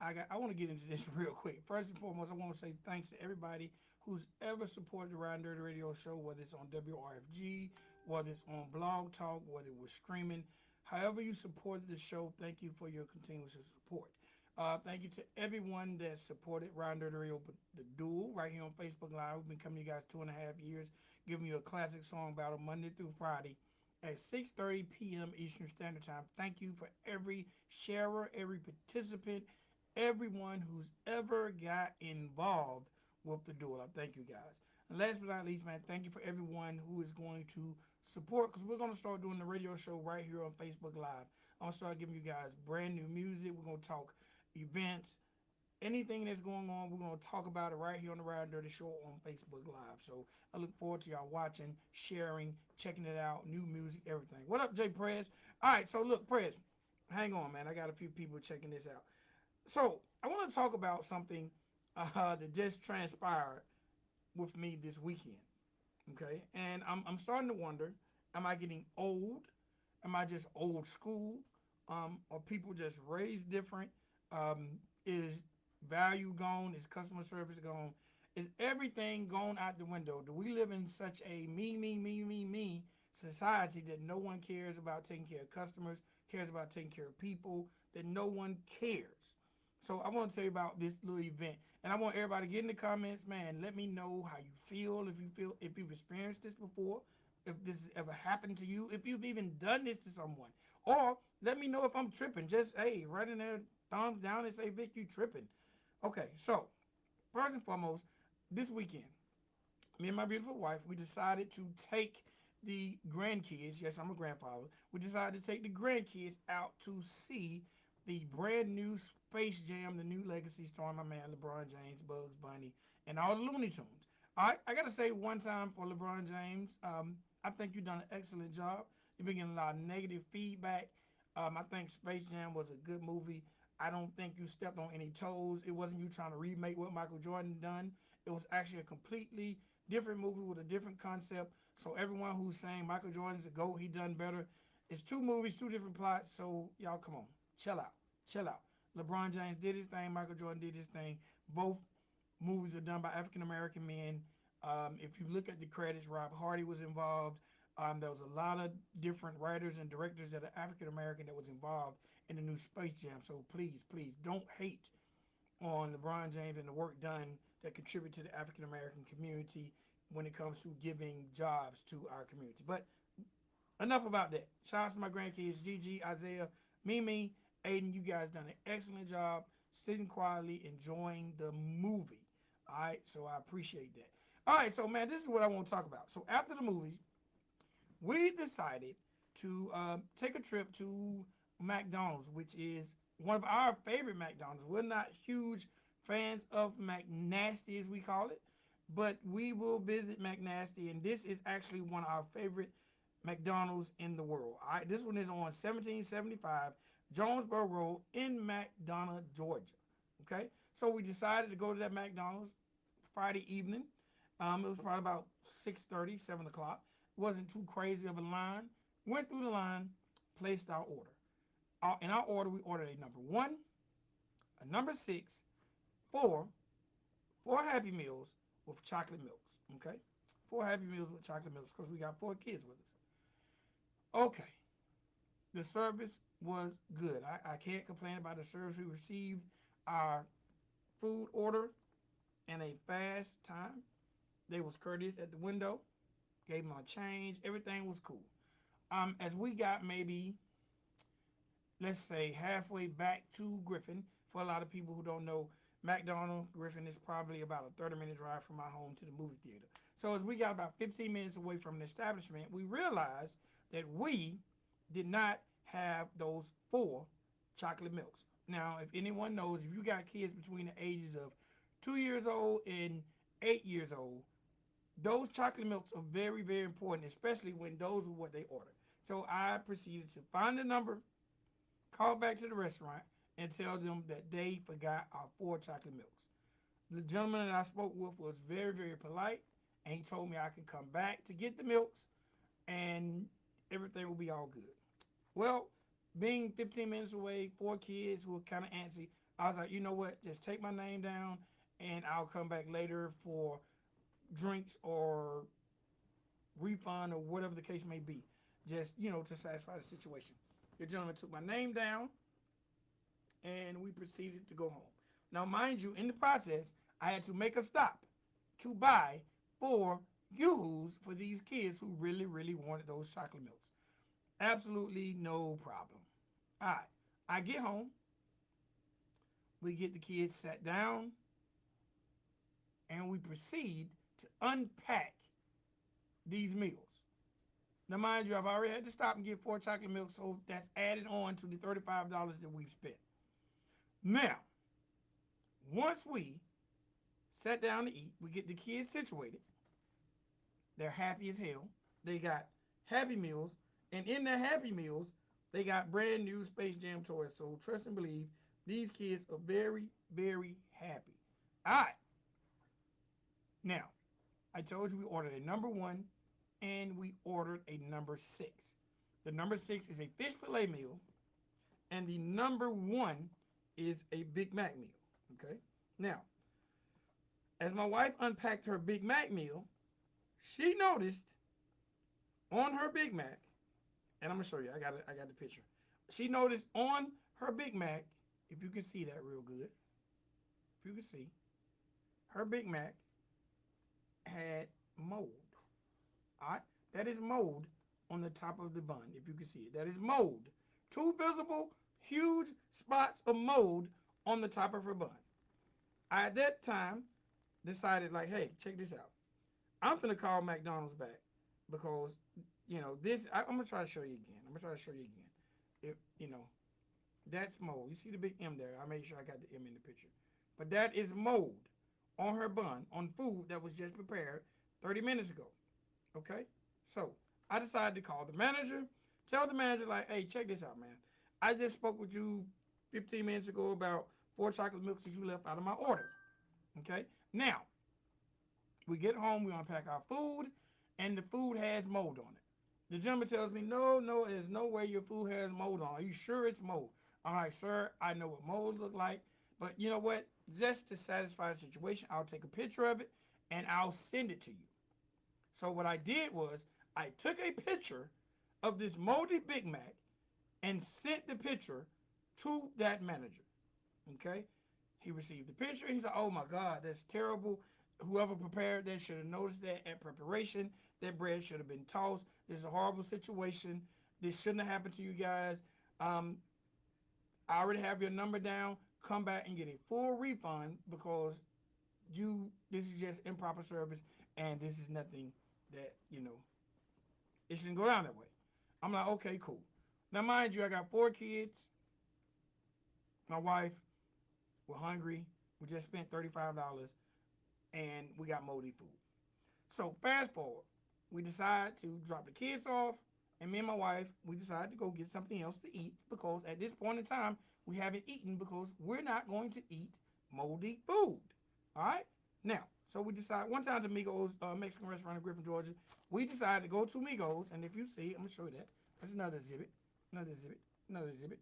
I want to get into this real quick. First and foremost, I want to say thanks to everybody who's ever supported the Ryan Dirty Radio Show, whether it's on WRFG, whether it's on Blog Talk, whether it was streaming. However you supported the show, thank you for your continuous support. Thank you to everyone that supported Ryan Dirty Radio, the Duel, right here on Facebook Live. We've been coming to you guys 2.5 years, giving you a classic song battle Monday through Friday at 6:30 p.m. Eastern Standard Time. Thank you for every sharer, every participant, everyone who's ever got involved with the duel. I thank you guys. And last but not least, man, thank you for everyone who is going to support because we're going to start doing the radio show right here on Facebook Live. I'm going to start giving you guys brand new music. We're going to talk events, anything that's going on, we're going to talk about it right here on the Ride Dirty Show on Facebook Live. So I look forward to y'all watching, sharing, checking it out, new music, everything. What up, Jay Prez? All right, so look, Prez, hang on, man. I got a few people checking this out. So I want to talk about something that just transpired with me this weekend. Okay, and I'm starting to wonder, am I getting old? Am I just old school? Are people just raised different? Is value gone? Is customer service gone? Is everything gone out the window? Do we live in such a me society that no one cares about taking care of customers, cares about taking care of people, that no one cares? So I want to tell you about this little event, and I want everybody to get in the comments, man. Let me know how you feel, if you've experienced this before, if this has ever happened to you, if you've even done this to someone, or let me know if I'm tripping. Just hey, right in there, thumbs down and say, Vic, you tripping. Okay, so first and foremost, this weekend, me and my beautiful wife, we decided to take the grandkids. Yes, I'm a grandfather. We decided to take the grandkids out to see the brand new Space Jam, the new legacy starring my man LeBron James, Bugs Bunny, and all the Looney Tunes. All right, I gotta say one time for LeBron James, I think you've done an excellent job. You've been getting a lot of negative feedback. I think Space Jam was a good movie. I don't think you stepped on any toes. It wasn't you trying to remake what Michael Jordan done. It was actually a completely different movie with a different concept. So everyone who's saying Michael Jordan's a GOAT, he done better. It's two movies, two different plots. So y'all come on, chill out, chill out. LeBron James did his thing. Michael Jordan did his thing. Both movies are done by African American men. If you look at the credits, Rob Hardy was involved. There was a lot of different writers and directors that are African American that was involved in the new Space Jam. So please, please don't hate on LeBron James and the work done that contribute to the African American community when it comes to giving jobs to our community. But enough about that. Shout out to my grandkids, Gigi, Isaiah, Mimi, Aiden. You guys done an excellent job sitting quietly enjoying the movie. All right, so I appreciate that. All right, so man, this is what I want to talk about. So after the movies, we decided to take a trip to McDonald's, which is one of our favorite McDonald's. We're not huge fans of McNasty, as we call it, but we will visit McNasty, and this is actually one of our favorite McDonald's in the world. All right, this one is on 1775 Jonesboro Road in McDonough, Georgia. Okay, so we decided to go to that McDonald's Friday evening. It was probably about 6:30, 7 o'clock. It wasn't too crazy of a line. Went through the line, placed our order. In our order, we ordered a number one, a number six, four, four Happy Meals with chocolate milks. Okay, four Happy Meals with chocolate milks because we got four kids with us. Okay, the service was good. I can't complain about the service we received. Our food order in a fast time. They was courteous at the window. Gave them a change. Everything was cool. As we got maybe, let's say, halfway back to Griffin, for a lot of people who don't know, McDonald Griffin is probably about a 30-minute drive from my home to the movie theater. So as we got about 15 minutes away from the establishment, we realized that we did not have those four chocolate milks. Now, if anyone knows, if you got kids between the ages of 2 years old and 8 years old, those chocolate milks are very, very important, especially when those are what they order. So I proceeded to find the number, call back to the restaurant, and tell them that they forgot our four chocolate milks. The gentleman that I spoke with was very, very polite, and he told me I could come back to get the milks and everything will be all good. Well, being 15 minutes away, four kids who were kind of antsy, I was like, you know what? Just take my name down, and I'll come back later for drinks or refund or whatever the case may be. Just to satisfy the situation. The gentleman took my name down, and we proceeded to go home. Now, mind you, in the process, I had to make a stop to buy 4 yoo-hoos for these kids who really, really wanted those chocolate milks. Absolutely no problem. All right, I get home, we get the kids sat down, and we proceed to unpack these meals. Now, mind you, I've already had to stop and get 4 chocolate milks, so that's added on to the $35 that we've spent. Now, once we sat down to eat, we get the kids situated. They're happy as hell. They got Happy Meals, and in their Happy Meals, they got brand new Space Jam toys. So trust and believe, these kids are very, very happy. All right. Now, I told you we ordered a number one and we ordered a number six. The number six is a fish fillet meal, and the number one is a Big Mac meal. Okay. Now, as my wife unpacked her Big Mac meal, she noticed on her Big Mac, and I'm gonna show you. I got the picture. She noticed on her Big Mac, if you can see that real good, if you can see, her Big Mac had mold. All right, that is mold on the top of the bun. If you can see it, that is mold. Two visible, huge spots of mold on the top of her bun. I at that time decided, like, hey, check this out. I'm gonna call McDonald's back because this. I'm gonna try to show you again. I'm gonna try to show you again. If that's mold. You see the big M there? I made sure I got the M in the picture. But that is mold on her bun on food that was just prepared 30 minutes ago. Okay? So I decided to call the manager, tell the manager, like, hey, check this out, man. I just spoke with you 15 minutes ago about 4 chocolate milks that you left out of my order. Okay? Now, we get home, we unpack our food, and the food has mold on it. The gentleman tells me, no, no, there's no way your food has mold on it. Are you sure it's mold? I'm like, sir, I know what mold look like, but you know what? Just to satisfy the situation, I'll take a picture of it and I'll send it to you. So what I did was I took a picture of this moldy Big Mac and sent the picture to that manager. Okay? He received the picture. He said, oh my God, that's terrible. Whoever prepared that should have noticed that at preparation. That bread should have been tossed. This is a horrible situation. This shouldn't have happened to you guys. Um, I already have your number down. Come back and get a full refund because this is just improper service and this is nothing that, it shouldn't go down that way. I'm like, okay, cool. Now, mind you, I got 4 kids. My wife, we're hungry. We just spent $35 and we got moldy food. So fast forward, we decide to drop the kids off, and me and my wife, we decide to go get something else to eat because at this point in time, we haven't eaten because we're not going to eat moldy food. All right? Now, so we decide one time to Migos Mexican restaurant in Griffin, Georgia. We decided to go to Migos, and if you see, I'm gonna show you that. That's another exhibit, another exhibit, another exhibit.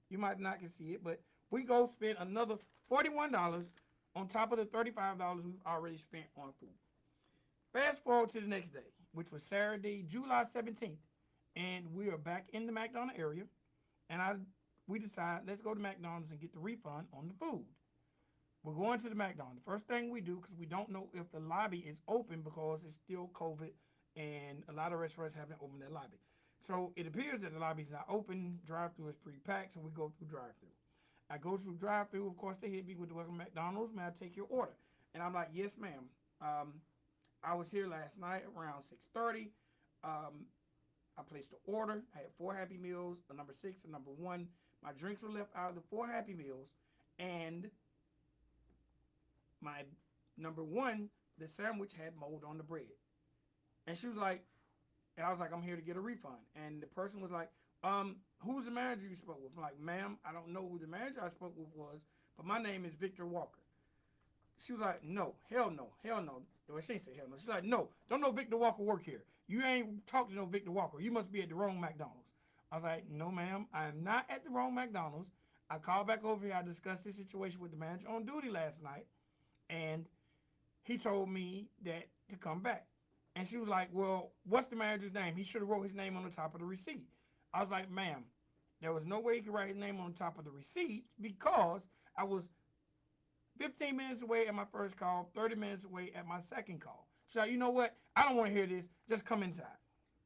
You might not can see it, but we go spend another $41 on top of the $35 we've already spent on food. Fast forward to the next day, which was Saturday, July 17th, and we are back in the McDonald's area, and we decide let's go to McDonald's and get the refund on the food. We're going to the McDonald's. The first thing we do, because we don't know if the lobby is open because it's still COVID and a lot of restaurants haven't opened their lobby. So it appears that the lobby is not open. Drive-through is pretty packed, so we go through drive-through. I go through drive-through. Of course, they hit me with the welcome McDonald's. May I take your order? And I'm like, yes, ma'am. I was here last night around 6:30. Um, I placed the order. I had 4 Happy Meals, a number six, a number one. My drinks were left out of the 4 Happy Meals, and my number one, the sandwich had mold on the bread. And she was like, and I was like, I'm here to get a refund. And the person was like, who's the manager you spoke with? I'm like, ma'am, I don't know who the manager I spoke with was, but my name is Victor Walker. She was like, no, hell no, hell no. Well, she didn't say hell no. She's like, no, don't know Victor Walker work here. You ain't talked to no Victor Walker. You must be at the wrong McDonald's. I was like, no, ma'am, I am not at the wrong McDonald's. I called back over here. I discussed this situation with the manager on duty last night, and he told me that to come back. And she was like, well, what's the manager's name? He should have wrote his name on the top of the receipt. I was like, ma'am, there was no way he could write his name on the top of the receipt because I was 15 minutes away at my first call, 30 minutes away at my second call. She's like, you know what? I don't want to hear this. Just come inside.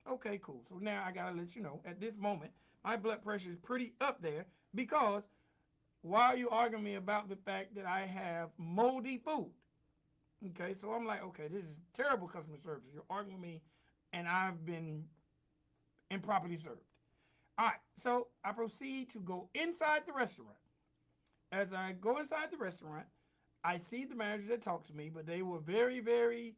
Okay, cool. So now I got to let you know, at this moment, my blood pressure is pretty up there because why are you arguing me about the fact that I have moldy food? Okay, so I'm like, okay, this is terrible customer service. You're arguing with me, and I've been improperly served. All right, so I proceed to go inside the restaurant. As I go inside the restaurant, I see the manager that talked to me, but they were very, very,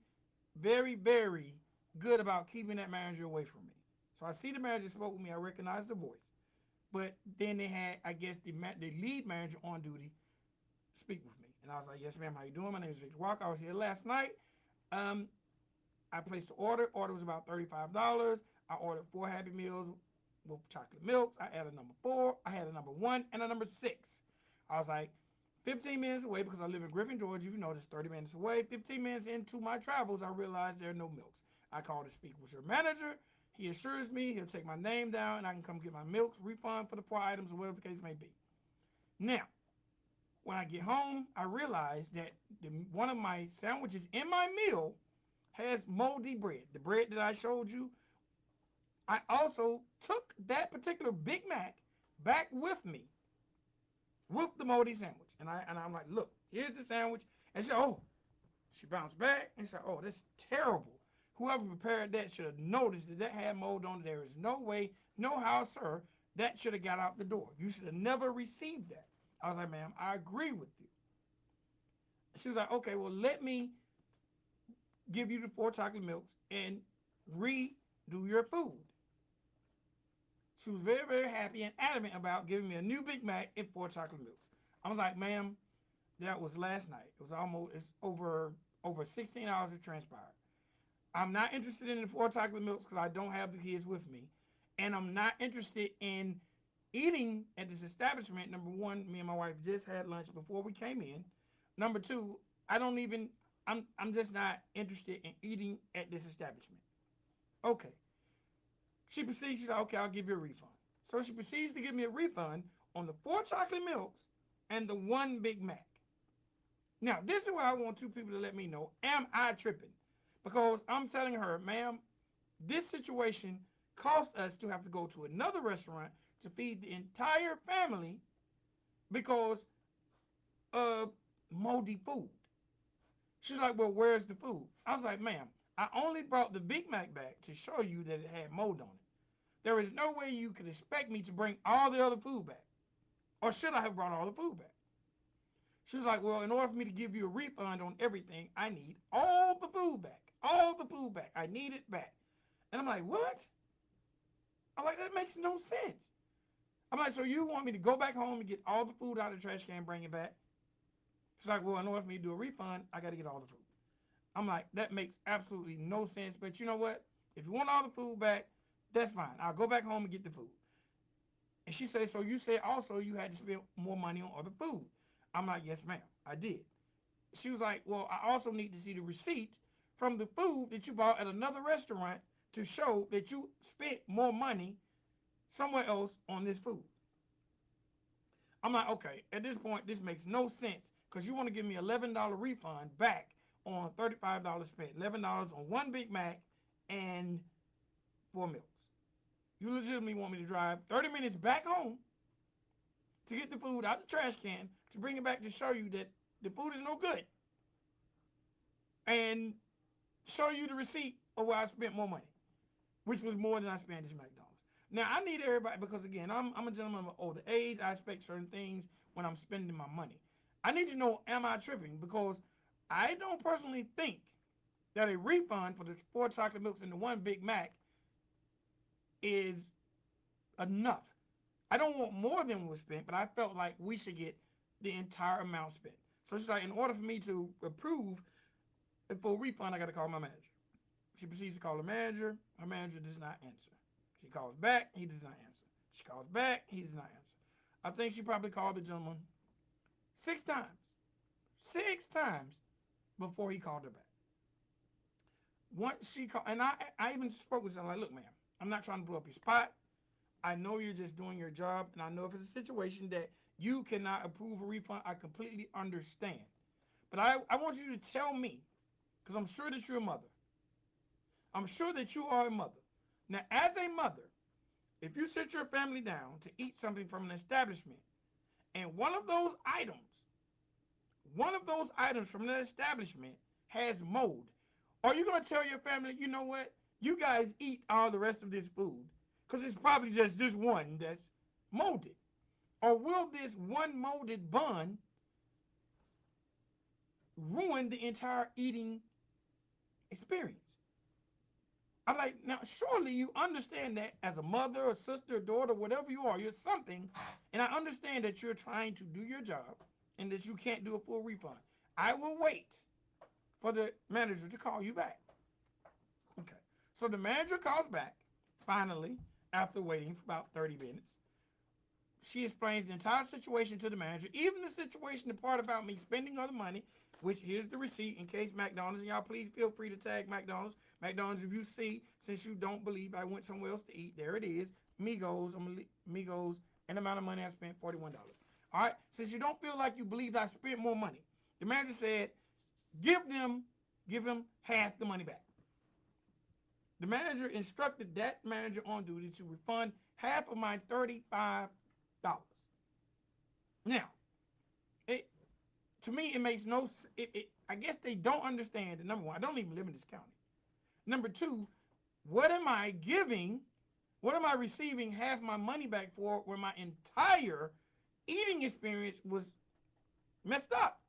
very, very good about keeping that manager away from me. So I see the manager spoke with me. I recognize the voice. But then they had, I guess, the lead manager on duty speak with me. And I was like, yes, ma'am, how you doing? My name is Victor Walker. I was here last night. Um, I placed the order. Order was about $35. I ordered 4 Happy Meals with chocolate milks. I added a number 4. I had a number 1 and a number 6. I was like, 15 minutes away because I live in Griffin, Georgia. You know, it's 30 minutes away. 15 minutes into my travels, I realized there are no milks. I called to speak with your manager. He assures me he'll take my name down and I can come get my milks, refund for the 4 items or whatever the case may be. Now, when I get home, I realize that one of my sandwiches in my meal has moldy bread. The bread that I showed you, I also took that particular Big Mac back with me with the moldy sandwich. And I'm like, look, here's the sandwich. And she said, oh, she bounced back and said, oh, that's terrible. Whoever prepared that should have noticed that that had mold on it. There is no way, no how, sir, that should have got out the door. You should have never received that. I was like, ma'am, I agree with you. She was like, okay, well, let me give you the 4 chocolate milks and redo your food. She was very, very happy and adamant about giving me a new Big Mac and 4 chocolate milks. I was like, ma'am, that was last night. It's over 16 hours have transpired. I'm not interested in the 4 chocolate milks because I don't have the kids with me. And I'm not interested in eating at this establishment. Number one, me and my wife just had lunch before we came in. Number two, I don't even I'm just not interested in eating at this establishment. Okay. She's like, okay, I'll give you a refund. So she proceeds to give me a refund on the 4 chocolate milks and the 1 Big Mac. Now, this is where I want 2 people to let me know, am I tripping? Because I'm telling her, ma'am, this situation cost us to have to go to another restaurant to feed the entire family because of moldy food. She's like, well, where's the food? I was like, ma'am, I only brought the Big Mac back to show you that it had mold on it. There is no way you could expect me to bring all the other food back. Or should I have brought all the food back? She was like, well, in order for me to give you a refund on everything, I need all the food back. All the food back. I need it back. And I'm like, what? I'm like, that makes no sense. I'm like, so you want me to go back home and get all the food out of the trash can and bring it back? She's like, well, in order for me to do a refund, I got to get all the food. I'm like, that makes absolutely no sense. But you know what? If you want all the food back, that's fine. I'll go back home and get the food. And she said, so you said also you had to spend more money on other food. I'm like, yes, ma'am, I did. She was like, well, I also need to see the receipt from the food that you bought at another restaurant to show that you spent more money somewhere else on this food. I'm like, okay, at this point, this makes no sense because you want to give me $11 refund back on $35 spent. $11 on 1 Big Mac and 4 milks. You legitimately want me to drive 30 minutes back home to get the food out the trash can to bring it back to show you that the food is no good and show you the receipt of where I spent more money, which was more than I spent at McDonald's. Now, I need everybody because, again, I'm a gentleman of older age. I expect certain things when I'm spending my money. I need to know, am I tripping? Because I don't personally think that a refund for the 4 chocolate milks and the 1 Big Mac is enough. I don't want more than was spent, but I felt like we should get the entire amount spent. So she's like, in order for me to approve a full refund, I got to call my manager. She proceeds to call the manager. Her manager does not answer. She calls back. He does not answer. She calls back. He does not answer. I think she probably called the gentleman 6 times. 6 times before he called her back. Once she called, and I even spoke with her, like, look, ma'am, I'm not trying to blow up your spot. I know you're just doing your job, and I know if it's a situation that you cannot approve a refund, I completely understand. But I want you to tell me, because I'm sure that you're a mother. I'm sure that you are a mother. Now, as a mother, if you sit your family down to eat something from an establishment, and one of those items from that establishment has mold, are you going to tell your family, you know what, you guys eat all the rest of this food because it's probably just this one that's molded? Or will this one molded bun ruin the entire eating experience? I'm like, now surely you understand that as a mother, a sister, a daughter, whatever you are, you're something, and I understand that you're trying to do your job and that you can't do a full refund. I will wait for the manager to call you back. Okay. So the manager calls back, finally, after waiting for about 30 minutes. She explains the entire situation to the manager, even the situation, the part about me spending other money, which here's the receipt in case McDonald's, and y'all please feel free to tag McDonald's. McDonald's, if you see, since you don't believe I went somewhere else to eat, there it is. Migos, and the amount of money I spent, $41. All right, since you don't feel like you believe I spent more money, the manager said, give him half the money back. The manager instructed that manager on duty to refund half of my $35. Now, it to me it makes no. I guess they don't understand that. Number one, I don't even live in this county. Number two, what am I giving? What am I receiving half my money back for when my entire eating experience was messed up?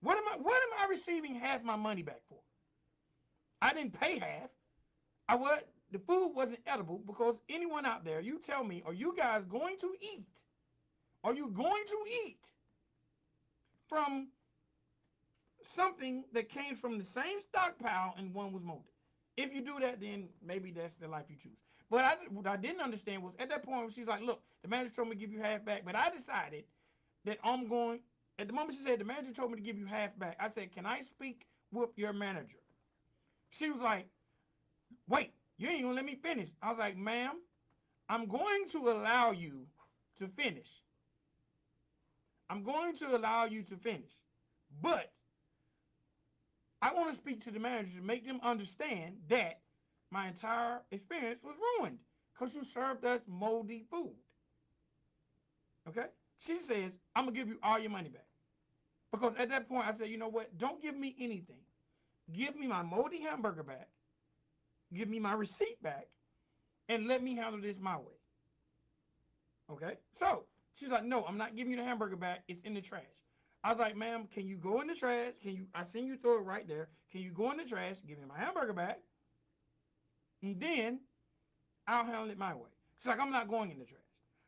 What am I receiving half my money back for? I didn't pay half. The food wasn't edible because anyone out there, you tell me, are you guys going to eat? Are you going to eat from something that came from the same stockpile and one was molded? If you do that, then maybe that's the life you choose. But what I didn't understand was at that point she's like, look, the manager told me to give you half back, but I decided that I'm going, at the moment she said, the manager told me to give you half back. I said, can I speak with your manager? She was like, wait, you ain't gonna let me finish. I was like, ma'am, I'm going to allow you to finish. I'm going to allow you to finish. But I want to speak to the manager to make them understand that my entire experience was ruined because you served us moldy food. Okay? She says, I'm going to give you all your money back. Because at that point, I said, you know what? Don't give me anything. Give me my moldy hamburger back. Give me my receipt back. And let me handle this my way. Okay? So she's like, no, I'm not giving you the hamburger back. It's in the trash. I was like, ma'am, can you go in the trash? I seen you throw it right there. Can you go in the trash, give me my hamburger back, and then I'll handle it my way. She's like, I'm not going in the trash.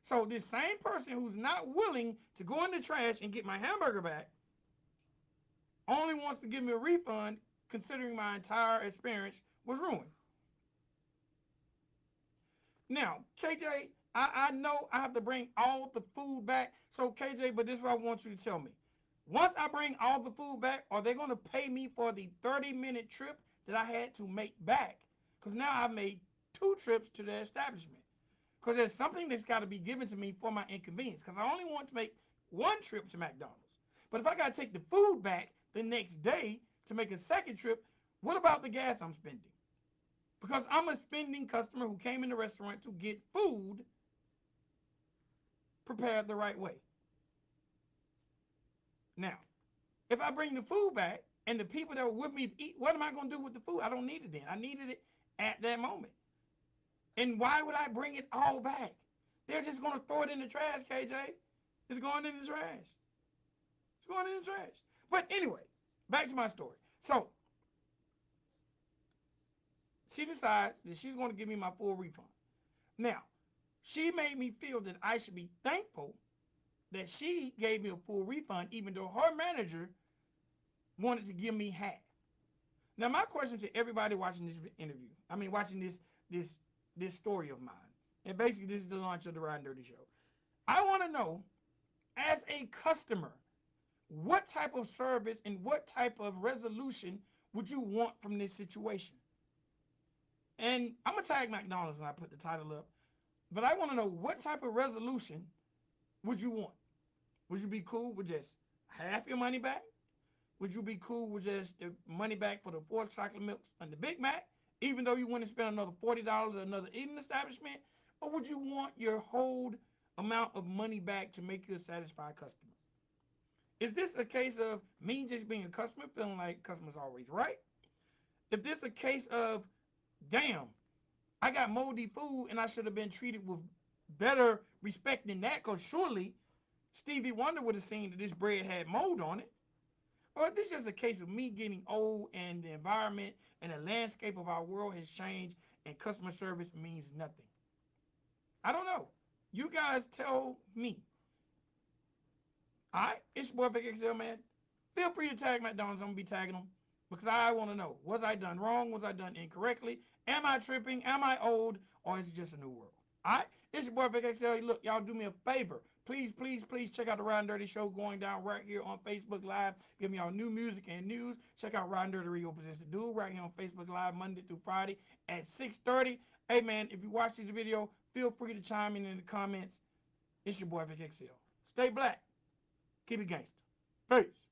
So this same person who's not willing to go in the trash and get my hamburger back only wants to give me a refund considering my entire experience was ruined. Now, KJ, I know I have to bring all the food back. So, KJ, but this is what I want you to tell me. Once I bring all the food back, are they going to pay me for the 30-minute trip that I had to make back? Because now I've made 2 trips to the establishment. Because there's something that's got to be given to me for my inconvenience. Because I only want to make 1 trip to McDonald's. But if I got to take the food back the next day to make a second trip, what about the gas I'm spending? Because I'm a spending customer who came in the restaurant to get food prepared the right way. Now, if I bring the food back and the people that were with me to eat, what am I going to do with the food? I don't need it then. I needed it at that moment. And why would I bring it all back? They're just going to throw it in the trash, KJ. It's going in the trash. It's going in the trash. But anyway, back to my story. So, she decides that she's going to give me my full refund. Now, she made me feel that I should be thankful that she gave me a full refund, even though her manager wanted to give me half. Now, my question to everybody watching this interview, watching this story of mine, and basically this is the launch of the Ride and Dirty Show. I want to know, as a customer, what type of service and what type of resolution would you want from this situation? And I'm going to tag McDonald's when I put the title up, but I want to know what type of resolution would you want? Would you be cool with just half your money back? Would you be cool with just the money back for the 4 chocolate milks and the Big Mac, even though you want to spend another $40 at another eating establishment? Or would you want your whole amount of money back to make you a satisfied customer? Is this a case of me just being a customer, feeling like customers always right? If this a case of, damn, I got moldy food and I should have been treated with better respect than that, because surely Stevie Wonder would have seen that this bread had mold on it. Or this is a case of me getting old and the environment and the landscape of our world has changed and customer service means nothing. I don't know. You guys tell me. All right, it's your boy Big XL, man. Feel free to tag McDonald's. I'm gonna be tagging them because I want to know: was I done wrong? Was I done incorrectly? Am I tripping? Am I old? Or is it just a new world? All right, it's your boy Big XL. Look, y'all do me a favor. Please, please, please check out the Ride and Dirty Show going down right here on Facebook Live. Give me all new music and news. Check out Ride and Dirty Radio Presents the Dude right here on Facebook Live Monday through Friday at 6:30. Hey man, if you watch this video, feel free to chime in the comments. It's your boy Big XL. Stay black. Keep it gangster. Peace.